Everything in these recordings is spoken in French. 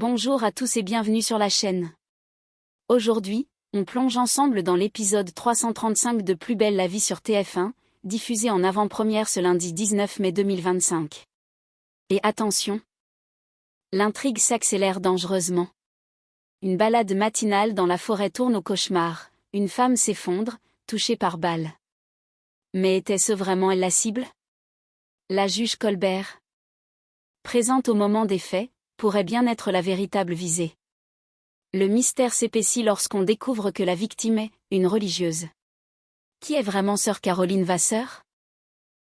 Bonjour à tous et bienvenue sur la chaîne. Aujourd'hui, on plonge ensemble dans l'épisode 335 de Plus belle la vie sur TF1, diffusé en avant-première ce lundi 19 mai 2025. Et attention, l'intrigue s'accélère dangereusement. Une balade matinale dans la forêt tourne au cauchemar, une femme s'effondre, touchée par balle. Mais était-ce vraiment elle la cible? La juge Colbert, présente au moment des faits, pourrait bien être la véritable visée. Le mystère s'épaissit lorsqu'on découvre que la victime est une religieuse. Qui est vraiment sœur Caroline Vasseur?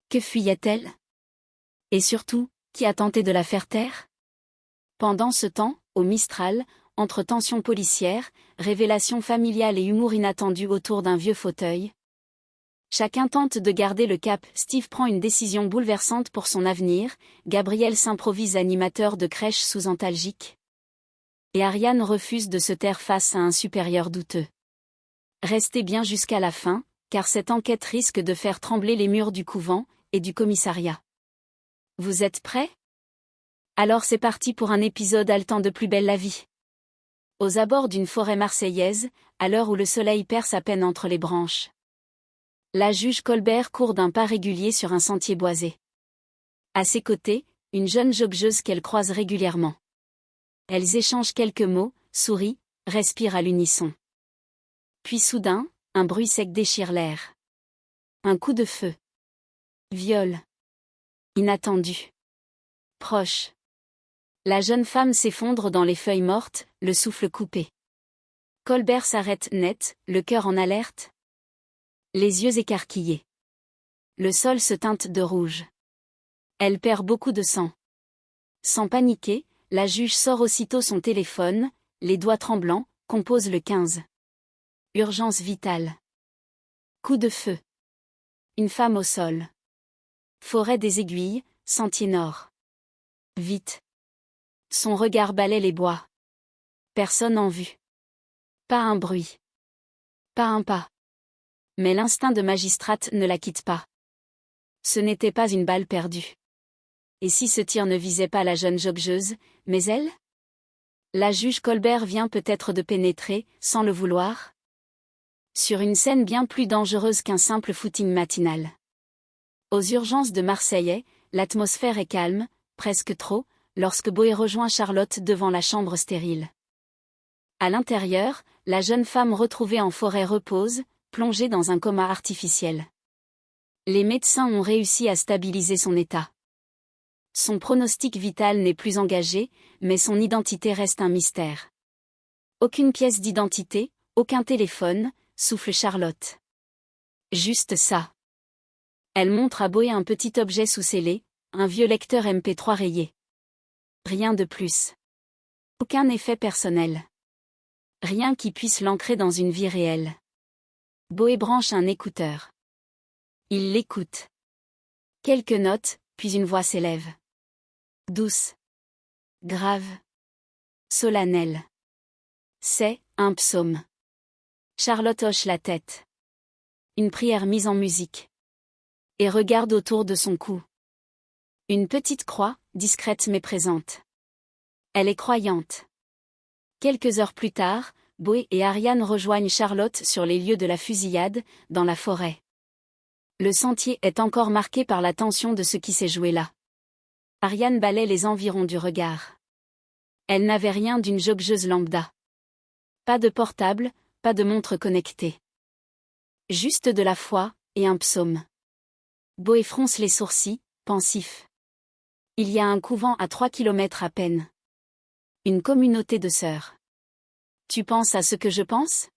Que fuyait-elle? Et surtout, qui a tenté de la faire taire? Pendant ce temps, au Mistral, entre tensions policières, révélations familiales et humour inattendu autour d'un vieux fauteuil, chacun tente de garder le cap. Steve prend une décision bouleversante pour son avenir, Gabriel s'improvise animateur de crèche sous antalgique. Et Ariane refuse de se taire face à un supérieur douteux. Restez bien jusqu'à la fin, car cette enquête risque de faire trembler les murs du couvent et du commissariat. Vous êtes prêts? Alors c'est parti pour un épisode haletant de Plus belle la vie. Aux abords d'une forêt marseillaise, à l'heure où le soleil perce à peine entre les branches, la juge Colbert court d'un pas régulier sur un sentier boisé. À ses côtés, une jeune joggeuse qu'elle croise régulièrement. Elles échangent quelques mots, sourient, respirent à l'unisson. Puis soudain, un bruit sec déchire l'air. Un coup de feu. Viol. Inattendu. Proche. La jeune femme s'effondre dans les feuilles mortes, le souffle coupé. Colbert s'arrête net, le cœur en alerte. Les yeux écarquillés. Le sol se teinte de rouge. Elle perd beaucoup de sang. Sans paniquer, la juge sort aussitôt son téléphone, les doigts tremblants, compose le 15. Urgence vitale. Coup de feu. Une femme au sol. Forêt des Aiguilles, sentier nord. Vite. Son regard balaie les bois. Personne en vue. Pas un bruit. Pas un pas. Mais l'instinct de magistrate ne la quitte pas. Ce n'était pas une balle perdue. Et si ce tir ne visait pas la jeune joggeuse, mais elle? La juge Colbert vient peut-être de pénétrer, sans le vouloir, sur une scène bien plus dangereuse qu'un simple footing matinal. Aux urgences de Marseillais, l'atmosphère est calme, presque trop, lorsque Boé rejoint Charlotte devant la chambre stérile. À l'intérieur, la jeune femme retrouvée en forêt repose, plongée dans un coma artificiel. Les médecins ont réussi à stabiliser son état. Son pronostic vital n'est plus engagé, mais son identité reste un mystère. Aucune pièce d'identité, aucun téléphone, souffle Charlotte. Juste ça. Elle montre à Boé un petit objet sous-scellé, un vieux lecteur MP3 rayé. Rien de plus. Aucun effet personnel. Rien qui puisse l'ancrer dans une vie réelle. Boé branche un écouteur. Il l'écoute. Quelques notes, puis une voix s'élève. Douce. Grave. Solennelle. C'est un psaume. Charlotte hoche la tête. Une prière mise en musique. Et regarde autour de son cou. Une petite croix, discrète mais présente. Elle est croyante. Quelques heures plus tard, Boé et Ariane rejoignent Charlotte sur les lieux de la fusillade, dans la forêt. Le sentier est encore marqué par la tension de ce qui s'est joué là. Ariane balaie les environs du regard. Elle n'avait rien d'une joggeuse lambda. Pas de portable, pas de montre connectée. Juste de la foi, et un psaume. Boé fronce les sourcils, pensif. Il y a un couvent à 3 kilomètres à peine. Une communauté de sœurs. Tu penses à ce que je pense?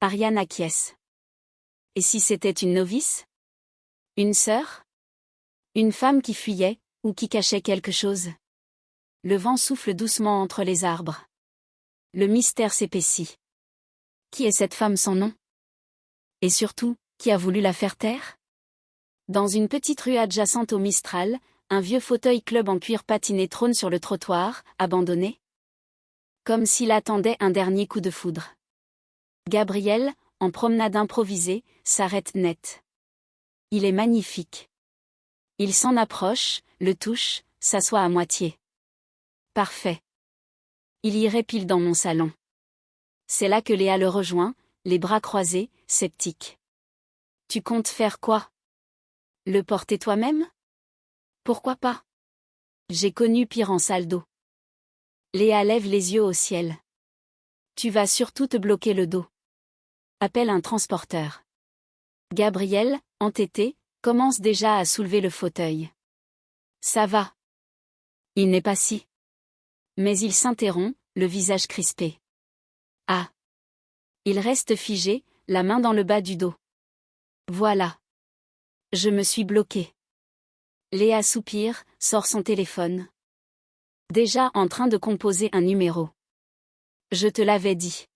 Ariane acquiesce. Et si c'était une novice? Une sœur? Une femme qui fuyait, ou qui cachait quelque chose? Le vent souffle doucement entre les arbres. Le mystère s'épaissit. Qui est cette femme sans nom? Et surtout, qui a voulu la faire taire? Dans une petite rue adjacente au Mistral, un vieux fauteuil club en cuir patiné trône sur le trottoir, abandonné. Comme s'il attendait un dernier coup de foudre. Gabriel, en promenade improvisée, s'arrête net. Il est magnifique. Il s'en approche, le touche, s'assoit à moitié. Parfait. Il irait pile dans mon salon. C'est là que Léa le rejoint, les bras croisés, sceptique. Tu comptes faire quoi? Le porter toi-même? Pourquoi pas? J'ai connu pire en salle d'eau. Léa lève les yeux au ciel. Tu vas surtout te bloquer le dos. Appelle un transporteur. Gabriel, entêté, commence déjà à soulever le fauteuil. Ça va. Il n'est pas si. Mais il s'interrompt, le visage crispé. Ah. Il reste figé, la main dans le bas du dos. Voilà. Je me suis bloqué. Léa soupire, sort son téléphone. Déjà en train de composer un numéro. Je te l'avais dit.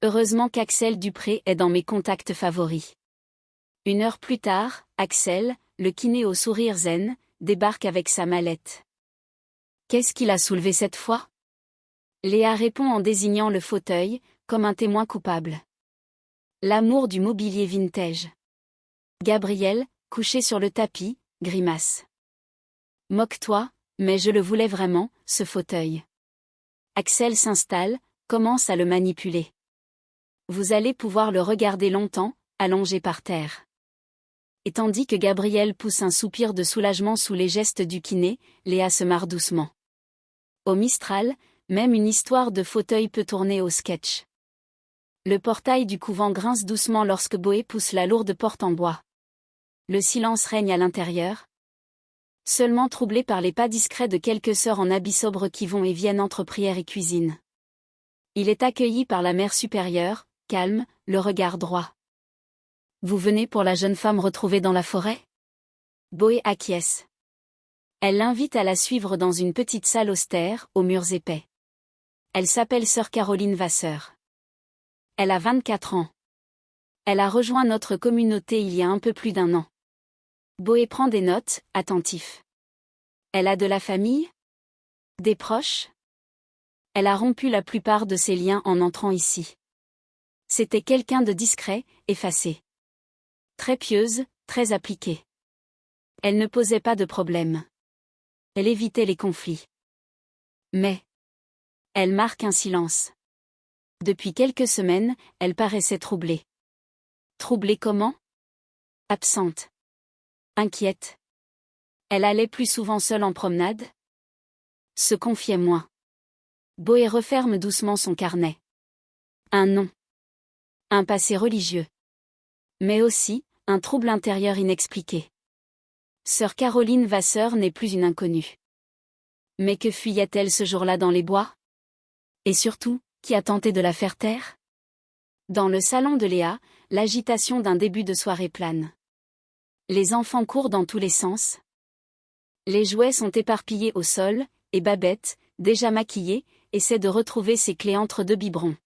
Heureusement qu'Axel Dupré est dans mes contacts favoris. 1 heure plus tard, Axel, le kiné au sourire zen, débarque avec sa mallette. Qu'est-ce qu'il a soulevé cette fois? Léa répond en désignant le fauteuil, comme un témoin coupable. L'amour du mobilier vintage. Gabriel, couché sur le tapis, grimace. Moque-toi, mais je le voulais vraiment, ce fauteuil. Axel s'installe, commence à le manipuler. Vous allez pouvoir le regarder longtemps, allongé par terre. Et tandis que Gabriel pousse un soupir de soulagement sous les gestes du kiné, Léa se marre doucement. Au Mistral, même une histoire de fauteuil peut tourner au sketch. Le portail du couvent grince doucement lorsque Boé pousse la lourde porte en bois. Le silence règne à l'intérieur. Seulement troublé par les pas discrets de quelques sœurs en habits sobres qui vont et viennent entre prière et cuisine. Il est accueilli par la mère supérieure, calme, le regard droit. Vous venez pour la jeune femme retrouvée dans la forêt? Boé acquiesce. Elle l'invite à la suivre dans une petite salle austère, aux murs épais. Elle s'appelle sœur Caroline Vasseur. Elle a 24 ans. Elle a rejoint notre communauté il y a un peu plus d'1 an. Boé prend des notes, attentif. Elle a de la famille? Des proches? Elle a rompu la plupart de ses liens en entrant ici. C'était quelqu'un de discret, effacé. Très pieuse, très appliquée. Elle ne posait pas de problème. Elle évitait les conflits. Mais elle marque un silence. Depuis quelques semaines, elle paraissait troublée. Troublée comment? Absente. Inquiète. Elle allait plus souvent seule en promenade? Se confiait moins. Boé referme doucement son carnet. Un nom. Un passé religieux. Mais aussi, un trouble intérieur inexpliqué. Sœur Caroline Vasseur n'est plus une inconnue. Mais que fuyait-elle ce jour-là dans les bois? Et surtout, qui a tenté de la faire taire? Dans le salon de Léa, l'agitation d'un début de soirée plane. Les enfants courent dans tous les sens. Les jouets sont éparpillés au sol, et Babette, déjà maquillée, essaie de retrouver ses clés entre 2 biberons.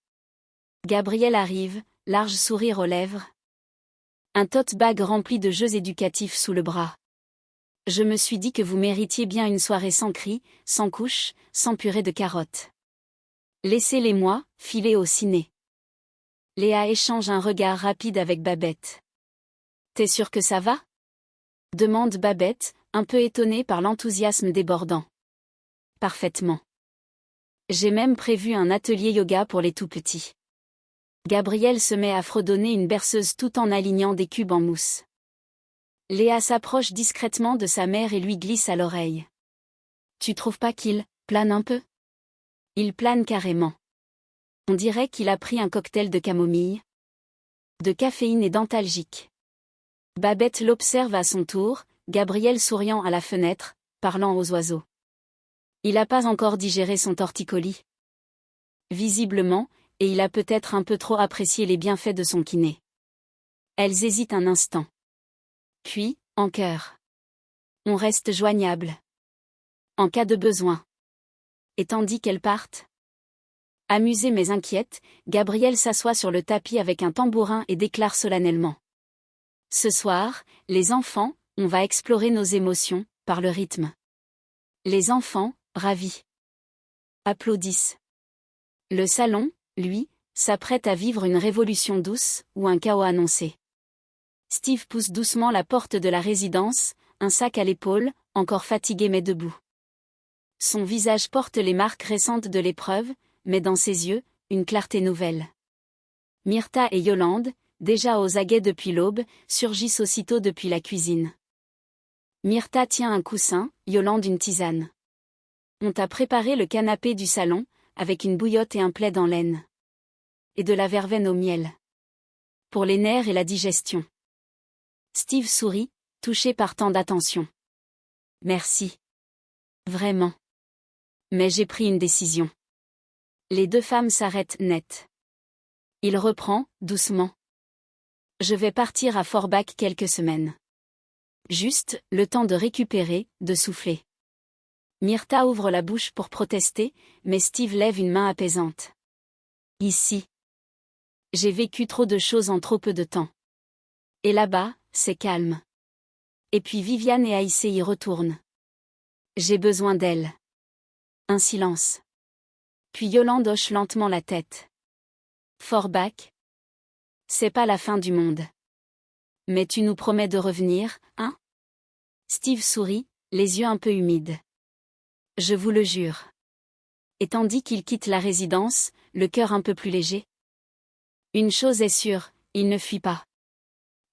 Gabriel arrive, large sourire aux lèvres. Un tote bag rempli de jeux éducatifs sous le bras. Je me suis dit que vous méritiez bien une soirée sans cris, sans couches, sans purée de carottes. Laissez-les-moi, filer au ciné. Léa échange un regard rapide avec Babette. T'es sûre que ça va? Demande Babette, un peu étonnée par l'enthousiasme débordant. Parfaitement. J'ai même prévu un atelier yoga pour les tout-petits. Gabriel se met à fredonner une berceuse tout en alignant des cubes en mousse. Léa s'approche discrètement de sa mère et lui glisse à l'oreille. Tu trouves pas qu'il plane un peu? Il plane carrément. On dirait qu'il a pris un cocktail de camomille, de caféine et d'antalgique. Babette l'observe à son tour, Gabriel souriant à la fenêtre, parlant aux oiseaux. Il a pas encore digéré son torticolis. Visiblement, et il a peut-être un peu trop apprécié les bienfaits de son kiné. Elles hésitent un instant. Puis, en chœur. On reste joignable. En cas de besoin. Et tandis qu'elles partent. Amusée mais inquiète, Gabrielle s'assoit sur le tapis avec un tambourin et déclare solennellement. Ce soir, les enfants, on va explorer nos émotions, par le rythme. Les enfants, ravis. Applaudissent. Le salon, lui, s'apprête à vivre une révolution douce, ou un chaos annoncé. Steve pousse doucement la porte de la résidence, un sac à l'épaule, encore fatigué mais debout. Son visage porte les marques récentes de l'épreuve, mais dans ses yeux, une clarté nouvelle. Myrtha et Yolande, déjà aux aguets depuis l'aube, surgissent aussitôt depuis la cuisine. Myrtha tient un coussin, Yolande une tisane. On t'a préparé le canapé du salon, avec une bouillotte et un plaid en laine. Et de la verveine au miel. Pour les nerfs et la digestion. Steve sourit, touché par tant d'attention. Merci. Vraiment. Mais j'ai pris une décision. Les deux femmes s'arrêtent net. Il reprend, doucement. Je vais partir à Forbach quelques semaines. Juste, le temps de récupérer, de souffler. Myrtha ouvre la bouche pour protester, mais Steve lève une main apaisante. Ici. J'ai vécu trop de choses en trop peu de temps. Et là-bas, c'est calme. Et puis Viviane et Aïssé y retournent. J'ai besoin d'elle. Un silence. Puis Yolande hoche lentement la tête. Forbach. C'est pas la fin du monde. Mais tu nous promets de revenir, hein? Steve sourit, les yeux un peu humides. Je vous le jure. Et tandis qu'il quitte la résidence, le cœur un peu plus léger. Une chose est sûre, il ne fuit pas.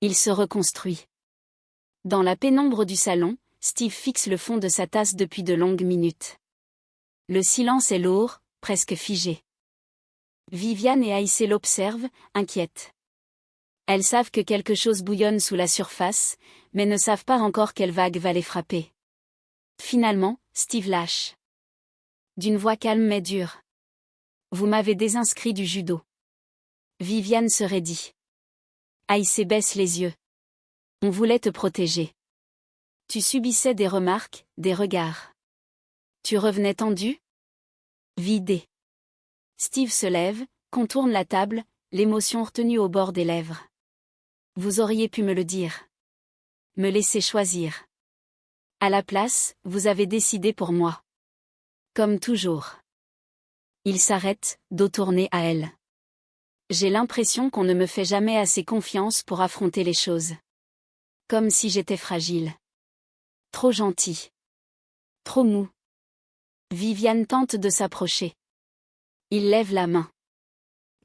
Il se reconstruit. Dans la pénombre du salon, Steve fixe le fond de sa tasse depuis de longues minutes. Le silence est lourd, presque figé. Viviane et Aïssé l'observent, inquiètes. Elles savent que quelque chose bouillonne sous la surface, mais ne savent pas encore quelle vague va les frapper. Finalement, Steve lâche. D'une voix calme mais dure. Vous m'avez désinscrit du judo. Viviane se raidit. Aïssé baisse les yeux. On voulait te protéger. Tu subissais des remarques, des regards. Tu revenais tendu? Vidé. Steve se lève, contourne la table, l'émotion retenue au bord des lèvres. Vous auriez pu me le dire. Me laisser choisir. À la place, vous avez décidé pour moi. Comme toujours. Il s'arrête, dos tourné à elle. J'ai l'impression qu'on ne me fait jamais assez confiance pour affronter les choses. Comme si j'étais fragile. Trop gentil. Trop mou. Viviane tente de s'approcher. Il lève la main.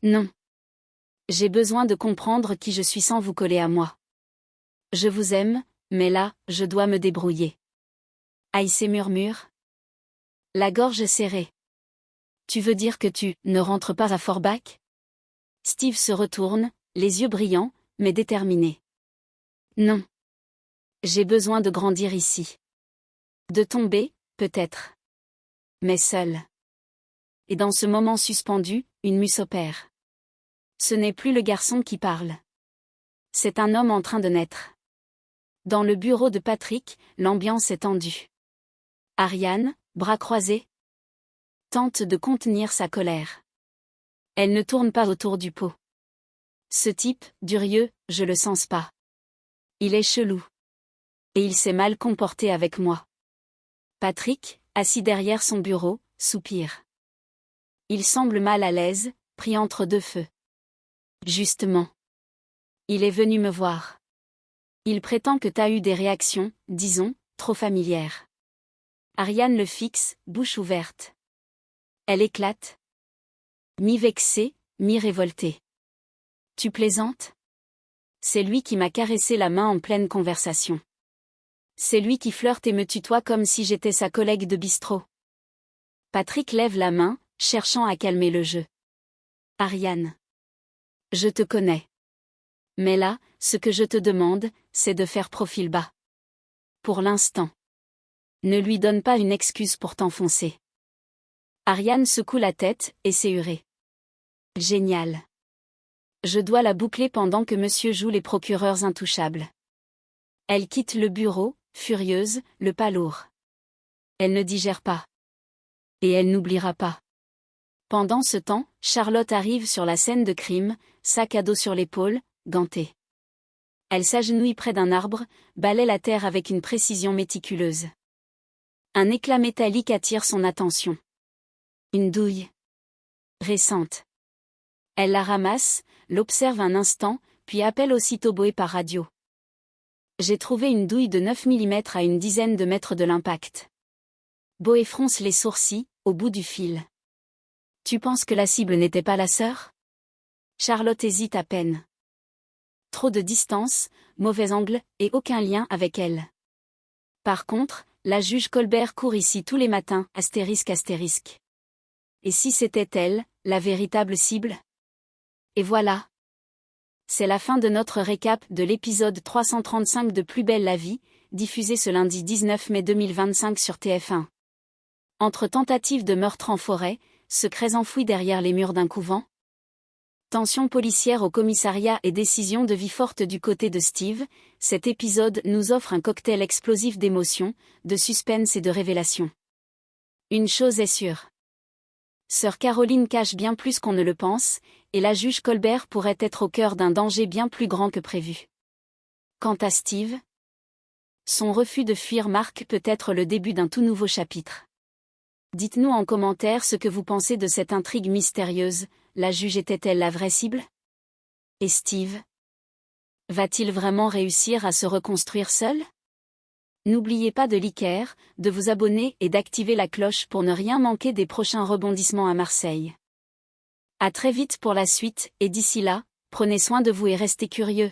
Non. J'ai besoin de comprendre qui je suis sans vous coller à moi. Je vous aime, mais là, je dois me débrouiller. Aïssé murmure. La gorge serrée. Tu veux dire que tu ne rentres pas à Forbach? Steve se retourne, les yeux brillants, mais déterminés. Non. J'ai besoin de grandir ici. De tomber, peut-être. Mais seul. Et dans ce moment suspendu, une mue s'opère. Ce n'est plus le garçon qui parle. C'est un homme en train de naître. Dans le bureau de Patrick, l'ambiance est tendue. Ariane, bras croisés, tente de contenir sa colère. Elle ne tourne pas autour du pot. Ce type, Durieux, je le sens pas. Il est chelou. Et il s'est mal comporté avec moi. Patrick, assis derrière son bureau, soupire. Il semble mal à l'aise, pris entre deux feux. Justement. Il est venu me voir. Il prétend que t'as eu des réactions, disons, trop familières. Ariane le fixe, bouche ouverte. Elle éclate. Mi-vexée, mi-révoltée. Tu plaisantes? C'est lui qui m'a caressé la main en pleine conversation. C'est lui qui flirte et me tutoie comme si j'étais sa collègue de bistrot. Patrick lève la main, cherchant à calmer le jeu. Ariane. Je te connais. Mais là, ce que je te demande, c'est de faire profil bas. Pour l'instant. Ne lui donne pas une excuse pour t'enfoncer. Ariane secoue la tête, et s'est hurée. Génial. Je dois la boucler pendant que monsieur joue les procureurs intouchables. Elle quitte le bureau, furieuse, le pas lourd. Elle ne digère pas. Et elle n'oubliera pas. Pendant ce temps, Charlotte arrive sur la scène de crime, sac à dos sur l'épaule, gantée. Elle s'agenouille près d'un arbre, balaie la terre avec une précision méticuleuse. Un éclat métallique attire son attention. Une douille. Récente. Elle la ramasse, l'observe un instant, puis appelle aussitôt Boé par radio. J'ai trouvé une douille de 9 mm à une dizaine de mètres de l'impact. Boé fronce les sourcils, au bout du fil. Tu penses que la cible n'était pas la sœur? Charlotte hésite à peine. Trop de distance, mauvais angle, et aucun lien avec elle. Par contre, la juge Colbert court ici tous les matins, astérisque astérisque. Et si c'était elle, la véritable cible? Et voilà. C'est la fin de notre récap de l'épisode 335 de Plus belle la vie, diffusé ce lundi 19 mai 2025 sur TF1. Entre tentatives de meurtre en forêt, secrets enfouis derrière les murs d'un couvent, tension policière au commissariat et décision de vie forte du côté de Steve, cet épisode nous offre un cocktail explosif d'émotions, de suspense et de révélations. Une chose est sûre. Sœur Caroline cache bien plus qu'on ne le pense, et la juge Colbert pourrait être au cœur d'un danger bien plus grand que prévu. Quant à Steve, son refus de fuir marque peut-être le début d'un tout nouveau chapitre. Dites-nous en commentaire ce que vous pensez de cette intrigue mystérieuse, la juge était-elle la vraie cible? Et Steve? Va-t-il vraiment réussir à se reconstruire seul? N'oubliez pas de liker, de vous abonner et d'activer la cloche pour ne rien manquer des prochains rebondissements à Marseille. À très vite pour la suite, et d'ici là, prenez soin de vous et restez curieux.